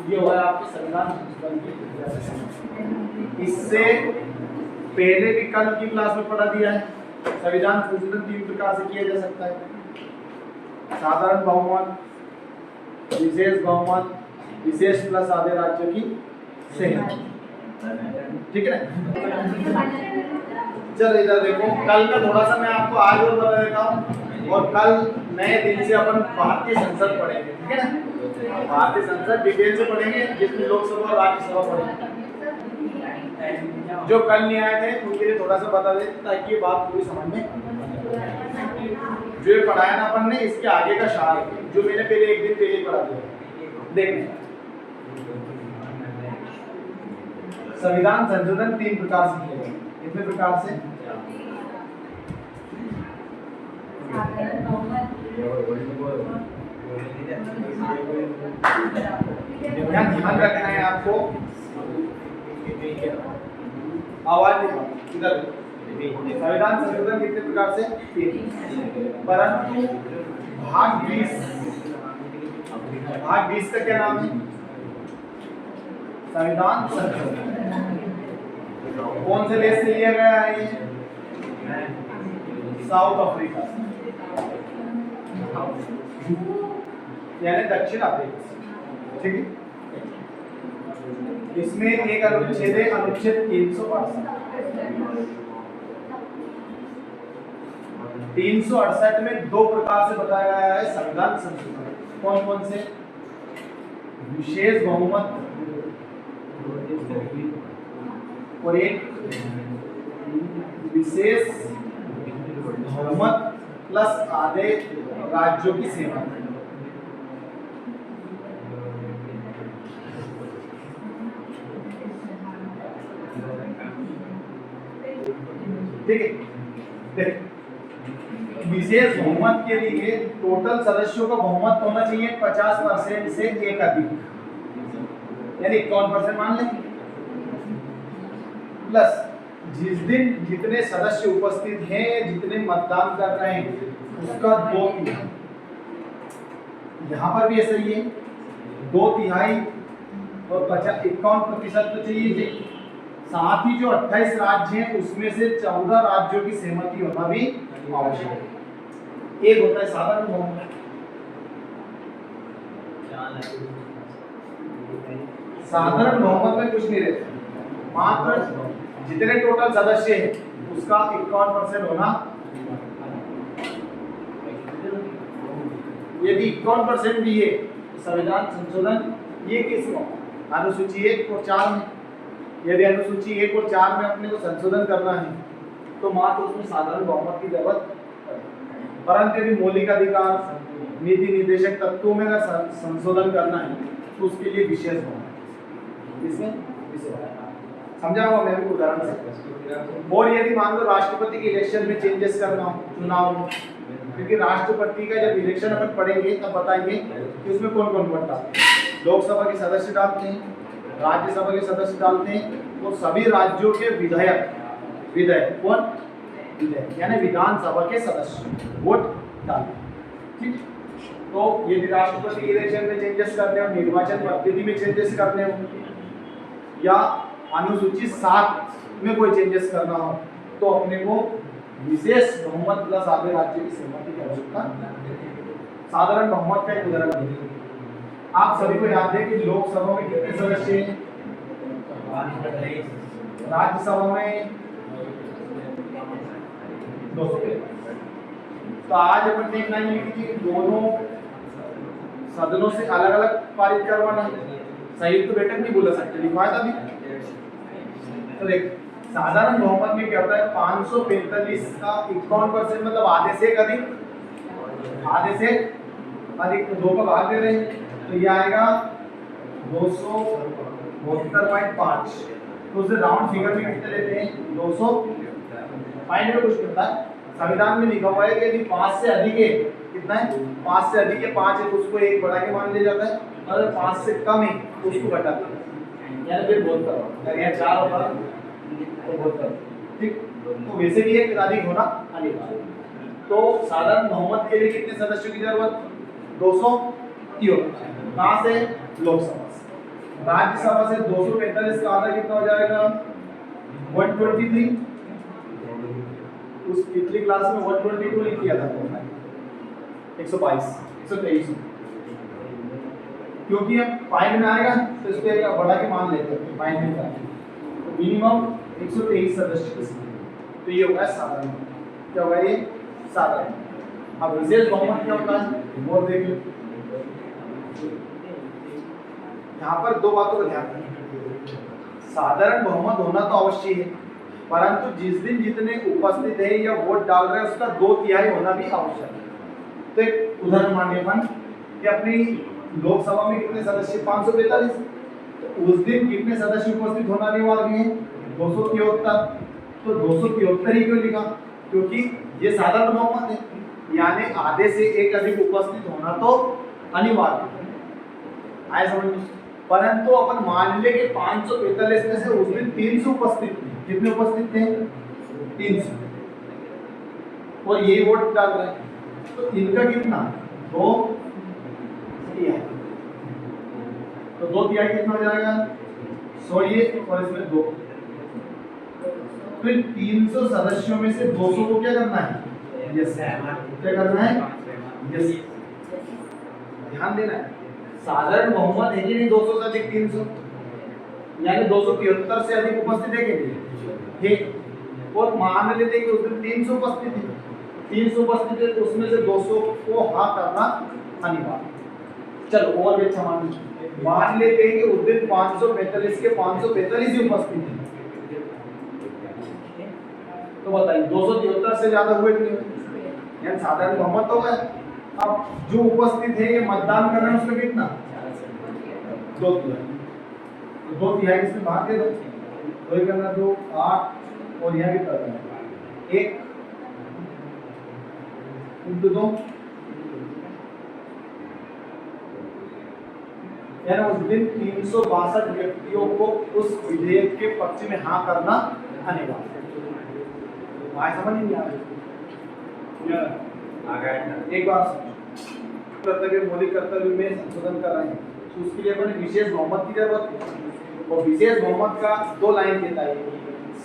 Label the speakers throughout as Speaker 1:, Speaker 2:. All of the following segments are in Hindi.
Speaker 1: ये हुआ है आपके संविधान संशोधन की प्रक्रिया से संबंधित। इससे पहले भी कल की क्लास में पढ़ा दिया है, संविधान संशोधन 3 प्रकार से किया जा सकता है। साधारण बहुमत, विशेष बहुमत, विशेष प्लस आधे राज्यों की सहमति। ठीक है ना। चलो इधर देखो, कल का थोड़ा सा मैं आपको आज और बता देता हूँ, और कल नए दिन से अपन भारतीय संसद पढ़ेंगे। ठीक है ना, भारतीय संसद डिटेल से पढ़ेंगे, जिसमें लोकसभा और राज्यसभा पढ़ेंगे। जो कल नहीं आए थे उनके लिए थोड़ा सा बता दें ताकि ये बात पूरी समझ में। जो ये पढ़ाया ना अपन ने, इसके आगे का सार है, जो मैंने पहले एक दिन पहले पढ़ा दिया। देखने संविधान संशोधन 3 प्रकार से किया गया। कितने प्रकार से? ध्यान रखना है आपको, आवाज नहीं। इधर संविधान संशोधन कितने प्रकार से? 3। परंतु भाग 20 का क्या नाम है? संविधान संशोधन। कौन से देश से लिया गया है? साउथ अफ्रीका से, यानी दक्षिण अफ्रीका से। ठीक है, इसमें एक अनुच्छेद है, अनुच्छेद 368 में 2 प्रकार से बताया गया है संविधान संशोधन। कौन कौन से? विशेष बहुमत और एक विशेष बहुमत प्लस आधे राज्यों की सीमा। ठीक है, विशेष बहुमत के लिए टोटल सदस्यों का बहुमत होना चाहिए 50% से एक अधिक, यानी 51% मान लें, प्लस जिस दिन जितने सदस्य उपस्थित हैं, जितने मतदान कर रहे हैं, उसका 2/3। यहाँ पर भी ऐसा ही है, 2/3 और 51% तो चाहिए थी। साथ ही जो 28 राज्य हैं, उसमें से 14 राज्यों की सहमति होना भी आवश्यक है। एक होता है साधारण बहुमत। साधारण बहुमत में कुछ नहीं रहता, मात्र जितने टोटल सदस्य हैं उसका 51% होना। यदि 51% भी है तो संविधान संशोधन ये किसमें? अनुसूची 1 और 4 में। यदि अनुसूची 1 और 4 में अपने को संशोधन करना है तो मात्र उसमें साधारण बहुमत की जरूरत है। परंतु यदि मौलिक अधिकार, नीति निर्देशक तत्वों में अगर संशोधन करना है तो उसके लिए विशेष बहुमत। इसमें विशेष समझा होगा मैं भी उदाहरण से। और यदि मान लो राष्ट्रपति के इलेक्शन में चेंजेस करना हो, चुनाव में, क्योंकि राष्ट्रपति का जब इलेक्शन अपन पढ़ेंगे तब बताएंगे कि उसमें कौन कौन वोट डालते हैं। लोकसभा के सदस्य डालते हैं, राज्यसभा के सदस्य डालते हैं, और सभी राज्यों के विधायक कौन? विधायक यानी विधानसभा के सदस्य वोट डालते हैं। ठीक, तो यदि राष्ट्रपति के इलेक्शन में चेंजेस करने हो, निर्वाचन पद्धति में चेंजेस करने हो, या अनुसूची 7 में कोई चेंजेस करना हो, तो अपने को विशेष बहुमत प्लस आधे राज्य की सहमति की आवश्यकता। साधारण बहुमत का एक उदाहरण देखिए। आप सभी को याद है कि लोकसभा में कितने सदस्य हैं? राज्यसभा में 200। तो आज अपन देखना है कि दोनों सदनों से अलग अलग पारित करवाना है। संयुक्त बैठक नहीं बोला सकते, लिखवाया था भी। तो देख, साधारण बहुमत में क्या होता है? 545 का 51% मतलब आधे से अधिक, तो 2 का भाग दे रहे हैं, तो ये आएगा 272.5। तो उसे राउंड फिगर में कितने लेते हैं? 200। फाइंड में कुछ करता है, संविधान में लिखा हुआ है कि यदि 5 से अधिक है, कितना है? 5 से अधिक है, 5 है तो उसको 1 बढ़ा के मान लिया जाता है, अगर 5 से कम है तो उसको घटाते हैं, यानी फिर बोल करो, अगर यहाँ 4 होगा तो बोल करो। ठीक, तो वैसे भी एक अधिक होना अनिवार्य। तो साधारण बहुमत के लिए कितने सदस्यों की जरूरत? 200 की होती है। कहाँ से? लोकसभा से। राज्यसभा से 245 का आधा कितना हो जाएगा 123। उस पिछली क्लास में 122 लिख किया था तो 122 123 क्योंकि अब पॉइंट में आएगा तो इसको एक बढ़ा के मान लेते हैं पॉइंट में जाके तो मिनिमम 123 सदस्य के साथ तो ये होगा साधारण। क्या होगा ये साधारण। अब विशेष बहुमत क्या होता है वो देख लो। यहाँ पर दो बातों का ध्यान रखें। साधारण बहुमत होना तो अवश्य है परंतु जिस दिन जितने उपस्थित है या वोट डाल रहे हैं उसका 2/3 होना भी आवश्यक है। तो एक उदाहरण मानिए अपन कि अपनी लोकसभा में कितने सदस्य 545 तो उस दिन कितने सदस्य उपस्थित होना अनिवार्य है 273। तो 273 ही क्यों लिखा क्योंकि ये साधारण बहुमत है यानी आधे से एक अधिक उपस्थित होना तो अनिवार्य है। आए समझ में। परंतु अपन मान ले कि 545 में से उस दिन 300 उपस्थित थे। कितने उपस्थित थे 300 और ये वोट डाल रहे हैं तो इनका कितना 2/3 तो 2/3 कितना हो जाएगा 100 ये और इसमें 2 फिर 300 सदस्यों में से 200 को क्या करना है यस क्या करना है यस ध्यान देना है। साधारण बहुमत है कि नहीं 200 से अधिक 300 यानी 273 से अधिक उपस्थित है कि नहीं है और मान लेते हैं कि उस दिन 300 उपस्थित है 300 उपस्थित है तो उसमें से 200 को हाँ करना अनिवार्य। चलो और भी अच्छा मान लेते हैं कि उस दिन 545 के 545 ही उपस्थित है तो बताइए 273 से ज्यादा हुए कि नहीं यानी साधारण बहुमत हो गया। अब जो उपस्थित है ये मतदान कर रहे हैं उसका कितना 2/3 तो 2/3 इसमें भाग दे दो 2 करना 2 8 और यहाँ भी करना है 1 into 2 यानी उस दिन 362 व्यक्तियों को उस विधेयक के पक्ष में हाँ करना अनिवार्य। समझ नहीं आ गया एक बार कर्तव्य मौलिक कर्तव्य में संशोधन कर रहे हैं तो उसके लिए अपने विशेष बहुमत की जरूरत है और विशेष बहुमत का 2 लाइन देता है।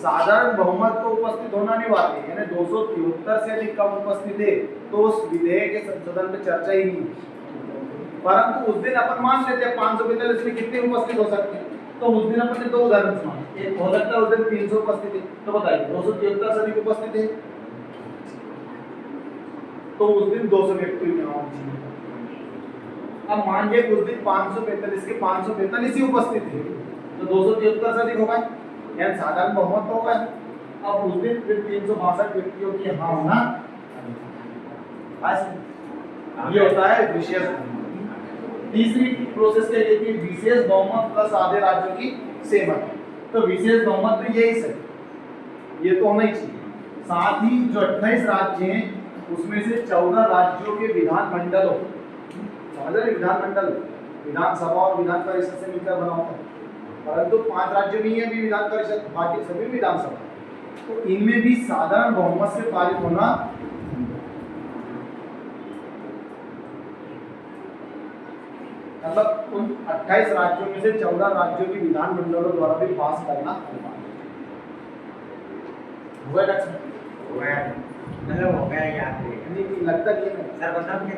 Speaker 1: साधारण बहुमत को उपस्थित होना अनिवार्य है यानी 273 से अधिक कम उपस्थित है तो उस विधेयक के संशोधन पे चर्चा ही नहीं परंतु उस दिन अपन मान लेते हैं 545 में कितने उपस्थित हो सकते हैं तो उस दिन अपन ने 2 उदाहरण माने एक हो सकता है उस दिन 300 उपस्थित है तो बताइए 273 से अधिक उपस्थित है तो उस दिन 200 व्यक्ति यहाँ चाहिए। अब मान लिया उस दिन 545 के 545 ही उपस्थित थे तो 273 से अधिक होगा यानी साधारण बहुमत होगा। अब उस दिन फिर 362 व्यक्तियों की यहाँ होना ये होता है विशेष। तीसरी प्रोसेस क्या कहती है विशेष बहुमत प्लस आधे राज्यों की सहमति। तो विशेष बहुमत तो यही सही ये तो होना ही चाहिए। साथ ही जो 28 राज्य हैं उसमें से 14 राज्यों के विधानमंडलों विधानमंडल विधानसभा और विधान परिषद से मिलकर बना होता है परंतु 5 राज्यों में ही अभी विधान परिषद बाकी सभी विधानसभा तो इनमें भी साधारण बहुमत से पारित होना मतलब उन 28 राज्यों में से 14 राज्यों के विधानमंडलों द्वारा भी पास करना हो गया याद लगता नहीं सर बता क्या